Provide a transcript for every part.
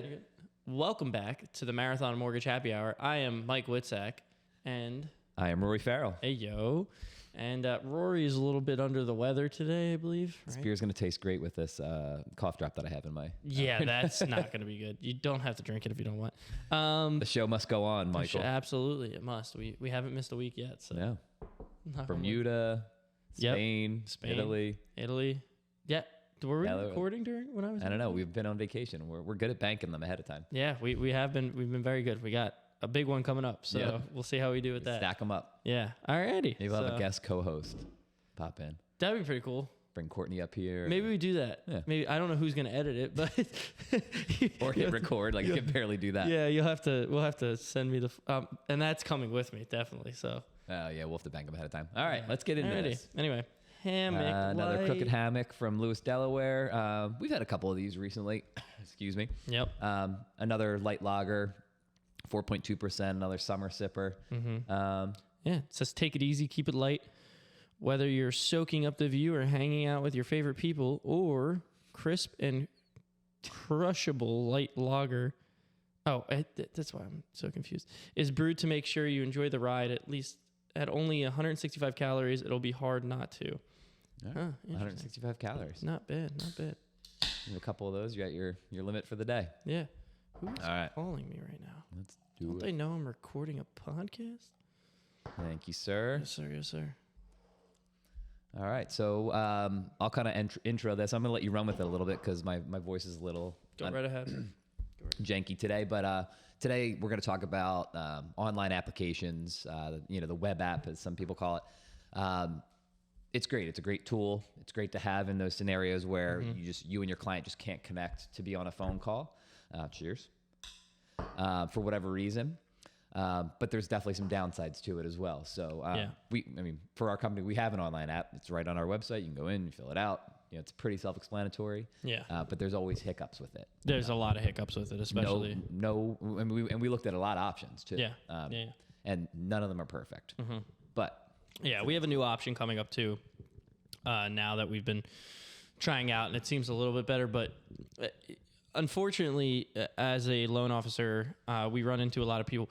good. Welcome back to the Marathon Mortgage Happy Hour. I am Mike Witzak, and I am Rory Farrell. hey, yo. And Rory is a little bit under the weather today, I believe. This Right? beer's going to taste great with this cough drop that I have in my... Yeah, that's not going to be good. You don't have to drink it if you don't want. The show must go on, Michael. Absolutely, it must. We haven't missed a week yet. So Yeah. knock on wood. Bermuda, Yep. Spain, Italy. Yeah. Were we Yeah, recording during when I was? I don't know. We've been on vacation. We're good at banking them ahead of time. Yeah, we have been. We've been very good. We got a big one coming up, so Yep. we'll see how we do with that. Stack them up. Yeah. Alrighty. Maybe we'll have a guest co-host pop in. That'd be pretty cool. Bring Courtney up here. Maybe we do that. Yeah. Maybe I don't know who's gonna edit it, but Or hit record. Like, you can barely do that. yeah, we'll have to send me and that's coming with me definitely. So Oh, yeah. We'll have to bank them ahead of time. All right. Let's get into alrighty. this. Anyway, hammock. Another light. crooked hammock from Lewis, Delaware. We've had a couple of these recently. Excuse me. Yep. Another light lager, 4.2%. Another summer sipper. Yeah. It says take it easy, keep it light. Whether you're soaking up the view or hanging out with your favorite people, or crisp and crushable light lager. Oh, that's why I'm so confused. Is brewed to make sure you enjoy the ride. At least at only 165 calories, it'll be hard not to. All right. Huh, interesting. 165 calories. Not bad. Not bad. And a couple of those, you got your limit for the day. Yeah. Who's All right. calling me right now? Let's do Don't it. they know I'm recording a podcast? Thank you, sir. Yes, sir. Yes, sir. All right. So I'll kind of intro this. I'm going to let you run with it a little bit because my voice is a little Go right ahead. janky today. But today we're going to talk about online applications, the web app, as some people call it. It's great. It's a great tool. It's great to have in those scenarios where you and your client just can't connect to be on a phone call. Cheers. For whatever reason. But there's definitely some downsides to it as well. So for our company, we have an online app. It's right on our website. You can go in, you fill it out. It's pretty self-explanatory. Yeah. But there's always hiccups with it. There's a lot of hiccups with it, especially. And we looked at a lot of options too. Yeah. And none of them are perfect. But Yeah, we have a new option coming up too. Now that we've been trying out, and it seems a little bit better. But unfortunately, as a loan officer, we run into a lot of people.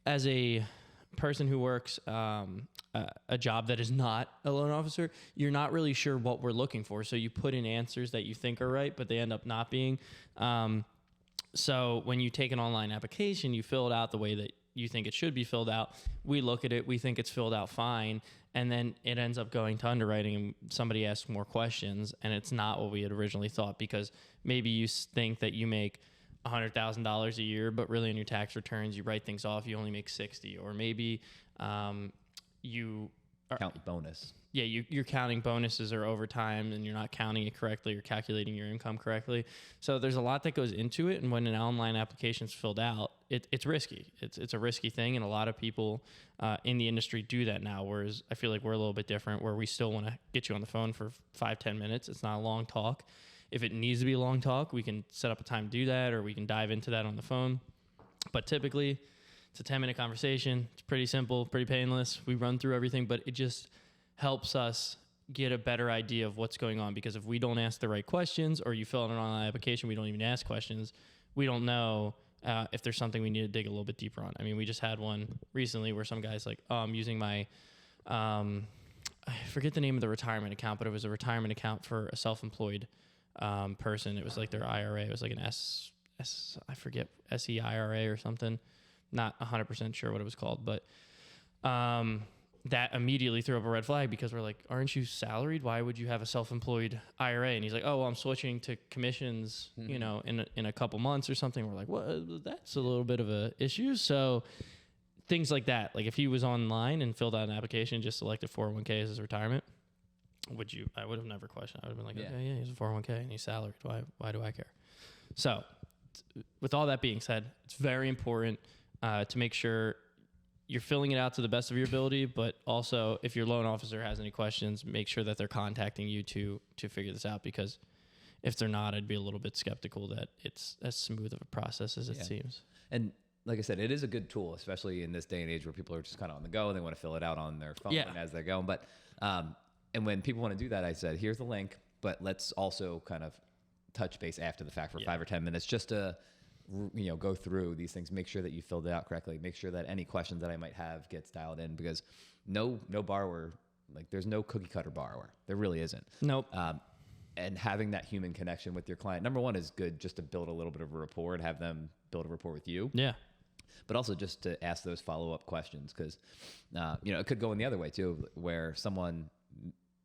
As a person who works a job that is not a loan officer, you're not really sure what we're looking for. So you put in answers that you think are right, but they end up not being. So when you take an online application, you fill it out the way that you think it should be filled out. We look at it, we think it's filled out fine, and then it ends up going to underwriting and somebody asks more questions, and it's not what we had originally thought, because maybe you think that you make $100,000 a year, but really in your tax returns, you write things off, you only make 60, or maybe you are, count bonus. yeah, you're counting bonuses or overtime and you're not counting it correctly or calculating your income correctly. So there's a lot that goes into it. And when an online application is filled out, it's risky. It's a risky thing. And a lot of people in the industry do that now. Whereas I feel like we're a little bit different, where we still want to get you on the phone for 5-10 minutes. It's not a long talk. If it needs to be a long talk, we can set up a time to do that, or we can dive into that on the phone. But typically it's a 10-minute conversation. It's pretty simple, pretty painless. We run through everything, but it just helps us get a better idea of what's going on, because if we don't ask the right questions, or you fill out an online application, we don't even ask questions, we don't know if there's something we need to dig a little bit deeper on. I mean, we just had one recently where some guy's like, oh, I'm using my, I forget the name of the retirement account, but it was a retirement account for a self-employed person. It was like their IRA. It was like an I forget, SEIRA or something. Not 100% sure what it was called, but that immediately threw up a red flag, because we're like, aren't you salaried? Why would you have a self-employed IRA? And he's like, oh, well, I'm switching to commissions, in a couple months or something. We're like, well, that's a little bit of a issue. So things like that. Like if he was online and filled out an application and just selected 401k as his retirement, I would have never questioned. I would have been like, okay, yeah, he's a 401k and he's salaried. Why do I care? So with all that being said, it's very important to make sure you're filling it out to the best of your ability, but also if your loan officer has any questions, make sure that they're contacting you to figure this out, because if they're not, I'd be a little bit skeptical that it's as smooth of a process as it seems. And like I said, it is a good tool, especially in this day and age where people are just kind of on the go and they want to fill it out on their phone as they're going. But and when people want to do that, I said, here's the link, but let's also kind of touch base after the fact for Yeah. 5 or 10 minutes just to, go through these things, make sure that you filled it out correctly, make sure that any questions that I might have gets dialed in, because no borrower, like there's no cookie cutter borrower. There really isn't. Nope. And having that human connection with your client, number one, is good just to build a little bit of a rapport and have them build a rapport with you. Yeah. But also just to ask those follow-up questions, because it could go in the other way too, where someone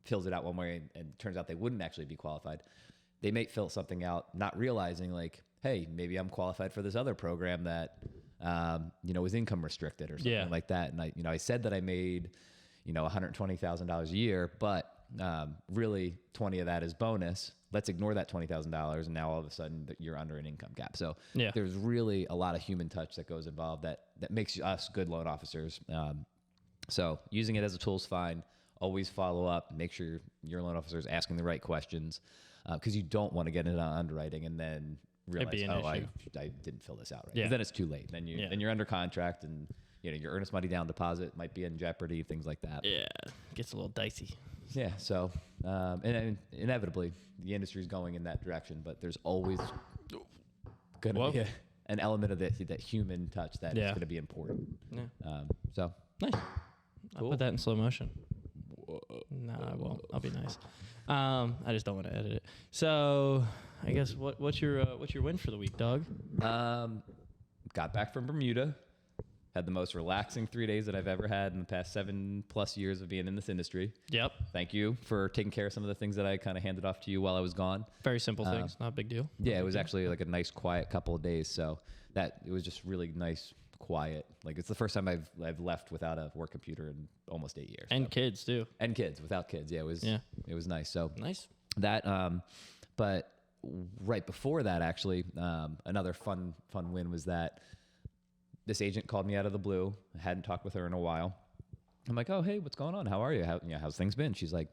fills it out one way and it turns out they wouldn't actually be qualified. They may fill something out not realizing, like, hey, maybe I'm qualified for this other program that was income restricted or something like that. And I said that I made $120,000 a year, but really 20 of that is bonus. Let's ignore that $20,000, and now all of a sudden you're under an income cap. So there's really a lot of human touch that goes involved that makes us good loan officers. So using it as a tool is fine. Always follow up. Make sure your loan officer is asking the right questions, because you don't want to get into underwriting and then realize, I didn't fill this out right. Yeah. Then it's too late. Then you're under contract, and your earnest money down deposit might be in jeopardy, things like that. Yeah. Gets a little dicey. Yeah. So, and inevitably the industry is going in that direction, but there's always going to be an element of that human touch that is going to be important. Yeah. So Nice. I'll Cool. put that in slow motion. No, I won't. I'll be nice. I just don't want to edit it. So I guess what's your win for the week, Doug? got back from Bermuda. Had the most relaxing 3 days that I've ever had in the past 7+ years of being in this industry. Yep. Thank you for taking care of some of the things that I kind of handed off to you while I was gone. Very simple things. Not a big deal. Yeah, it was actually like a nice, quiet couple of days. So it was just really nice, quiet. Like it's the first time I've left without a work computer in almost 8 years. And kids too. And kids, without kids. Yeah, it was nice. So Nice. that, but right before that, actually, another fun win was that this agent called me out of the blue. I hadn't talked with her in a while. I'm like, oh, hey, what's going on? How are you? How's things been? She's like,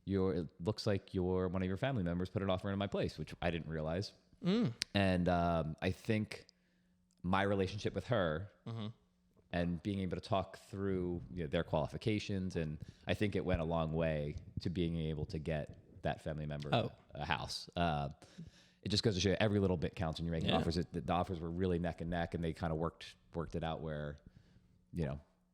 it looks like one of your family members put an offer in my place, which I didn't realize. And I think my relationship with her and being able to talk through their qualifications, and I think it went a long way to being able to get that family member a house. It just goes to show you every little bit counts when you're making offers. The offers were really neck and neck, and they kind of worked it out where,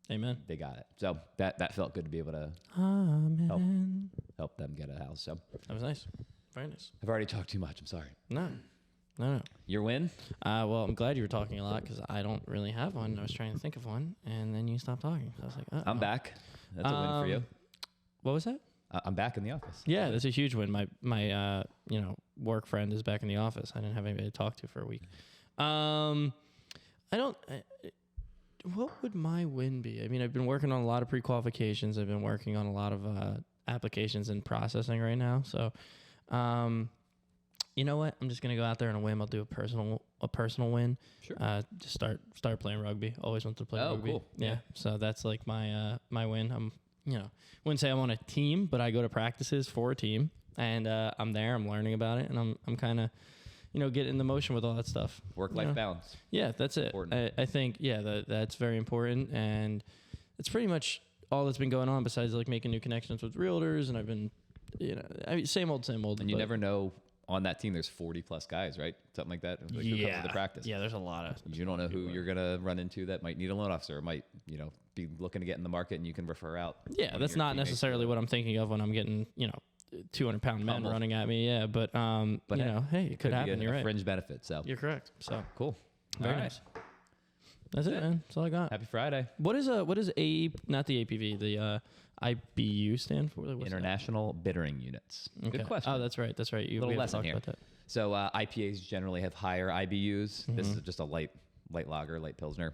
Amen. they got it. So that felt good to be able to Amen. help them get a house. So That was nice. Very nice. I've already talked too much. I'm sorry. No. Your win? Well, I'm glad you were talking a lot because I don't really have one. I was trying to think of one, and then you stopped talking. So I was like, oh. I'm back. That's a win for you. What was that? I'm back in the office. Yeah, that's a huge win. My work friend is back in the office. I didn't have anybody to talk to for a week. What would my win be? I mean, I've been working on a lot of pre-qualifications. I've been working on a lot of applications and processing right now. So, you know what? I'm just gonna go out there on a whim. I'll do a personal win. Sure. Just start playing rugby. Always wanted to play rugby. Cool. Yeah. So that's like my my win. I'm wouldn't say I'm on a team, but I go to practices for a team, and I'm there. I'm learning about it, and I'm kind of getting in the motion with all that stuff. Work-life balance. Yeah, that's it. I think that's very important, and it's pretty much all that's been going on besides like making new connections with realtors, and I've been same old. And you never know. On that team, there's 40+ guys, right? Something like that. Like who comes to the practice. Yeah, there's a lot of. You don't know who you're gonna run into that might need a loan officer, or might be looking to get in the market, and you can refer out. Yeah, that's not necessarily what I'm thinking of when I'm getting 200-pound men running at me. Yeah, but hey, it could happen. You're right. Fringe benefit. So you're correct. So cool. Very All nice. That's it, man. That's all I got. Happy Friday. What is not the APV, the IBU stand for? What's International Bittering Units. Okay. Good question. Oh, that's right. That's right. Little lesson here. About that. So IPAs generally have higher IBUs. This is just a light lager, light pilsner.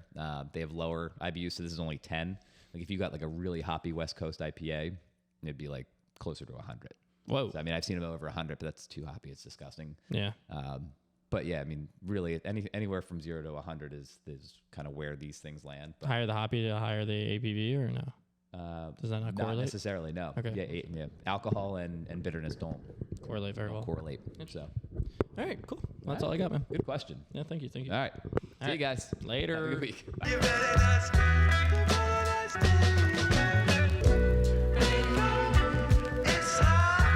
They have lower IBUs, so this is only 10. Like if you got like a really hoppy West Coast IPA, it'd be like closer to 100. Whoa. So, I mean, I've seen them over 100, but that's too hoppy. It's disgusting. Yeah. But yeah, I mean, really, anywhere from 0 to 100 is kind of where these things land. But, Higher the hoppy, the higher the APV, or no? Does that not correlate? Not necessarily, no. Okay. Yeah. Alcohol and bitterness don't Correlate very well. correlate. So, All right, cool. That's all I got, man. good question. Yeah, thank you. All right. See you guys. Later. Have a good week. You better not